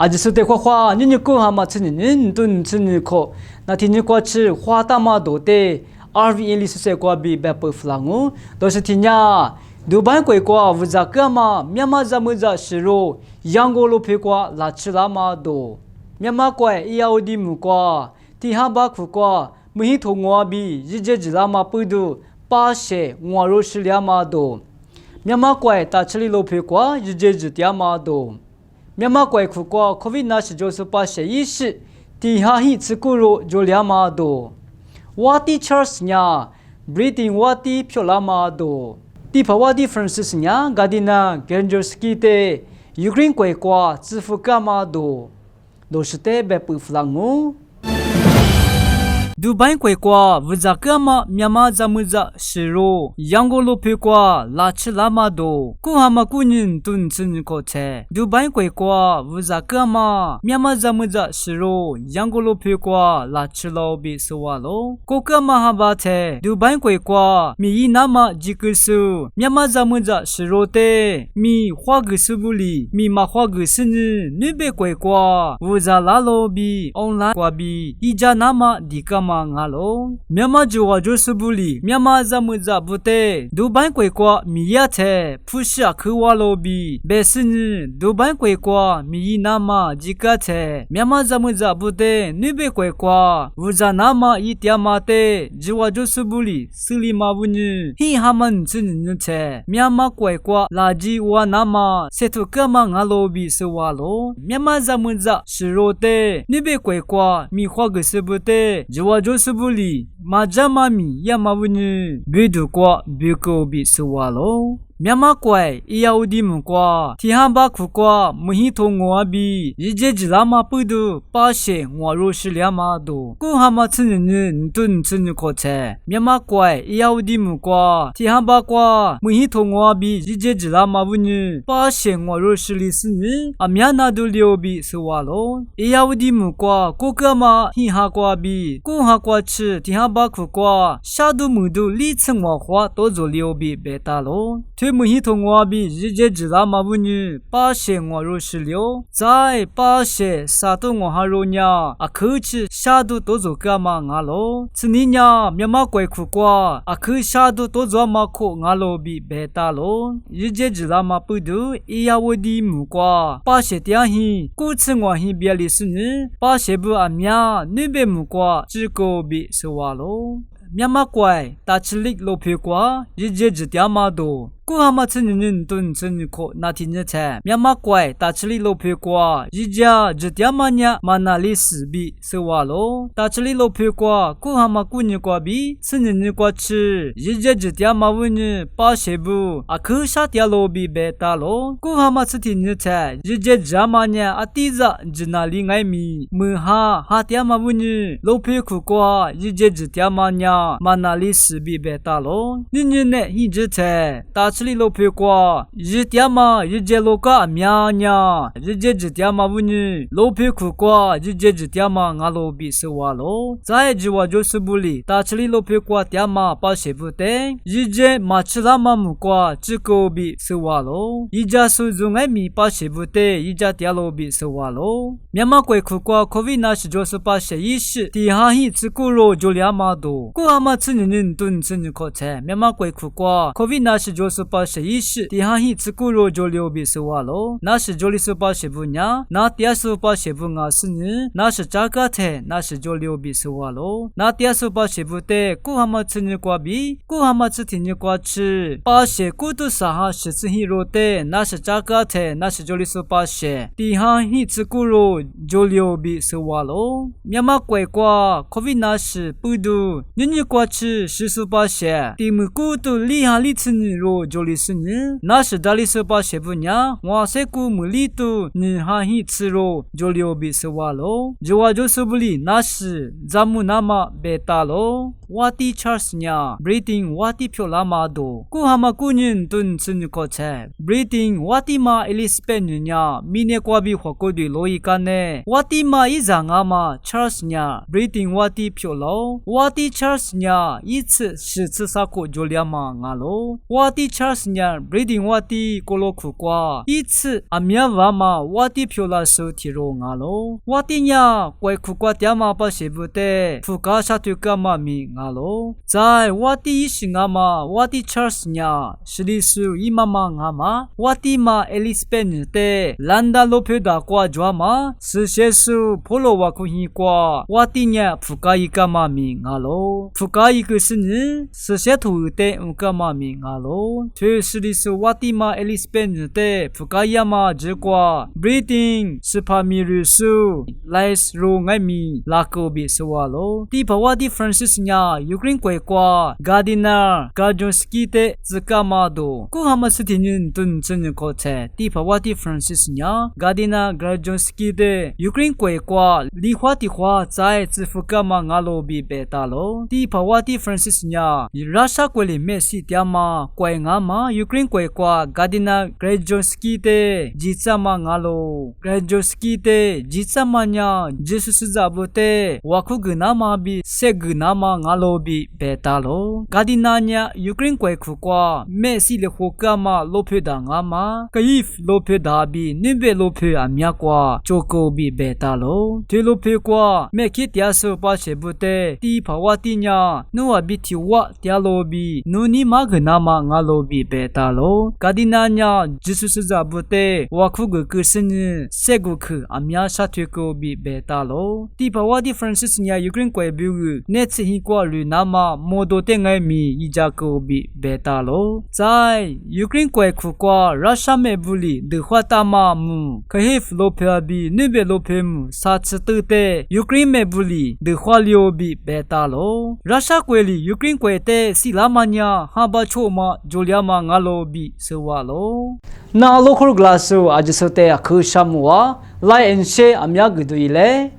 아직 수대 화화 니니코 하마 츠니닌 둔 츠니코 나티니코 츠 화타마도 때 RV 일리스세 과비 베퍼 플랑우 도시티냐 두바이 고이과 부자까마 미야마자무자 시로 양골로 페과 라치라마도 미야마과 이아오디 무과 티하바 쿠과 무히통와비 지제지라마 뿌두 빠셰 와로실야마도 미야마과 따칠리로 페과 지제지야마도 미야마과 쿠과 코비드-19 조스파셰 이시 티하히 츠쿠로 졸야마도 와티 처스냐 브리딩 와티 퓨라마도 티파와디 프란시스냐 가디나 겐저스키테 유크레인 과과 츠푸카마도 도시테 베프플랑우 두바이 과과 부자까마 미야마자무자 시로 양골로 페과 라치라마도 쿠하마 꾸닌 둔츠니코체 두바이 과과 부자까마 미야마자무자 시로 양골로 페과 라치로비 소와로 코카마 하바테 두바이 과과 미이나마 지크스 미야마자무자 시로테 미 화그스불리 미마 화그스니 니베 과과 부자라로비 온라인 과비 이자나마 디카마 ngalo myama juwa josubuli myama zamuza bute dubai kwekwa miyate phusha khwalobi besini dubai kwekwa miyinama jikate myama zamuza bute nibe kwekwa wuzanama yityamate juwa josubuli silima bunyi hi haman chinnyche myama kwekwa laji wanama setukama ngalobi sewalo myama zamuza shirote nibe kwekwa mi khwagsebute juwa Josubuli majamami yamawuni bidu kwa biko bi suwalo Myama kwai iyaudi mukwa tihamba kukwa muhito ngwabi yijejilama pudu pashe ngwaro shilyama do kuhama tsinini ntun tsini kote Myama kwai iyaudi mukwa tihamba kwa muhito ngwabi yijejilama wuni pashe ngwaro shilisini amyana do liobi suwalo iyaudi mukwa kukama hiha kwa bi kuha kwa chi tihamba kukwa shadu mudu li tsingwa hwa tozo liobi betalo muhito ngwabi jijejila mabunyi pashe ngwaro shilyo zai pashe sato ngwaharonya akhuchi shadu tozo kama ngalo tsininya myama kwai khukwa akhu shadu tozo makho ngalo bi betalo jijejila mapudu iyawodi mukwa pashe tiahi kutsingwa hi bialisini pashe bu amya nibe mukwa chiko bi sewalo myama kwai tachilik lopekwa jijejitiamado kuhama tsinin tun tsiniko natinyeche myama kwai tachili lopekwa jija jitiamanya manalisi bi sewalo tachili lopekwa kuhama kunyikwa bi tsinikwa chi jija jitiamawuni pashebu akhu shatyalo bi betalo kuhama tsitinyeche jija jamanya atiza jinali ngaimi muha hatyamawuni lopekwa jija jitiamanya manalisi bi betalo ninyene hijete Chili lope kwa jityama jijeloka amyanya jijejityama wuni lope kwa jijejityama ngalobi sewalo zai jiwa josubuli tachili lope kwa tyama pashebute jije machilama mukwa chikobi sewalo ija suzungai mi pashebute ija tyalobi sewalo myama kwe kwa COVID-19 josupashe yishi tihahi tsikuro jolyamado kuhama tsininin tun tsinikothe myama kwe kwa COVID-19 josupashe pashe ishi tihahi tsikuro jolyobi sewalo nashi joli supashe bunya na tia supashe bunga sini nashi chakate nashi jolyobi sewalo na tia supashe bute kuhama tsinikwa bi kuhama tsitinikwa chi pashe kutu saha shitsihirote nashi chakate nashi joli supashe tihahi tsikuro jolyobi sewalo myama kwe kwa COVID-19 pudu ninikwa chi shisupashe timukutu liha litsiniro jolisini nashi dalisopa shebunya waseku mulitu ni hahi tsiro joliobi sewalo jowa josobuli nashi zamunama betalo 瓦蒂查斯呀 breathing 瓦蒂漂拉马多古哈马古人顿村口切 breathing 瓦蒂马 Elizabeth 呀米内瓜比火锅的罗伊干呢瓦蒂马伊扎阿马查斯呀 breathing 瓦蒂漂老瓦蒂查斯呀一次10次萨库就两嘛阿罗瓦蒂查斯呀 breathing 瓦蒂过罗苦瓜一次阿米亚瓦嘛瓦蒂漂拉手提罗阿罗瓦蒂呀怪苦瓜点嘛把些不得福卡沙图干嘛米阿罗在瓦蒂是阿嘛瓦蒂查斯呀是历史伊妈妈阿嘛瓦蒂嘛 Elizabeth 的兰达罗佩达瓜抓嘛是些数普罗瓦库希瓜瓦蒂呀福卡伊干嘛米阿罗福卡伊个是呢是些图的干嘛米阿罗就是历史瓦蒂嘛 Elizabeth 的福卡亚嘛这瓜 breathing 是帕米鲁苏来斯罗爱米拉科比是瓦罗第帕瓦蒂 Francis 呀 Ukraine 国瓜 Gardiner Gajonski 的自干嘛多古哈嘛是天人顿真口才第帕瓦蒂 Francis 呀 Gardiner Gajonski 的 Ukraine 国瓜梨花的花在自福干嘛阿罗比贝达罗第帕瓦蒂 Francis 呀 Russia 国里面是点嘛怪阿嘛 Ukraine 国瓜 Gardiner Gajonski 的吉扎嘛阿罗 Gajonski 的吉扎嘛呀 Jesus 在不得瓦库格纳嘛比塞格纳嘛阿罗比贝达罗 Gardiner 呀 Ukraine 国苦瓜没是了火干嘛罗佩达阿嘛 Kaif 罗佩达比尼贝罗佩阿米亚瓜 Joko 比贝达罗对罗佩瓜没去点手把些不得第帕瓦蒂呀努阿比提瓦点罗比努尼玛格纳嘛阿罗比贝达罗 Gardiner 呀 Jesus 在不得瓦库格克森塞古克阿米亚沙推科比贝达罗第帕瓦蒂 Francis 呀 Ukraine 国比乌那次希瓜吕纳嘛摩多天爱米伊加科比贝达罗在 Ukraine 国苦瓜 Russia 没不里的话大嘛姆可以罗佩阿比尼贝罗佩姆萨次特的 Ukraine 没不里的话留比贝达罗 Russia 国里 Ukraine 国的西拉曼呀哈巴丘嘛就两嘛阿罗比是瓦罗那罗克格拉苏阿就是的可什么 like and share 阿米亚格对嘞。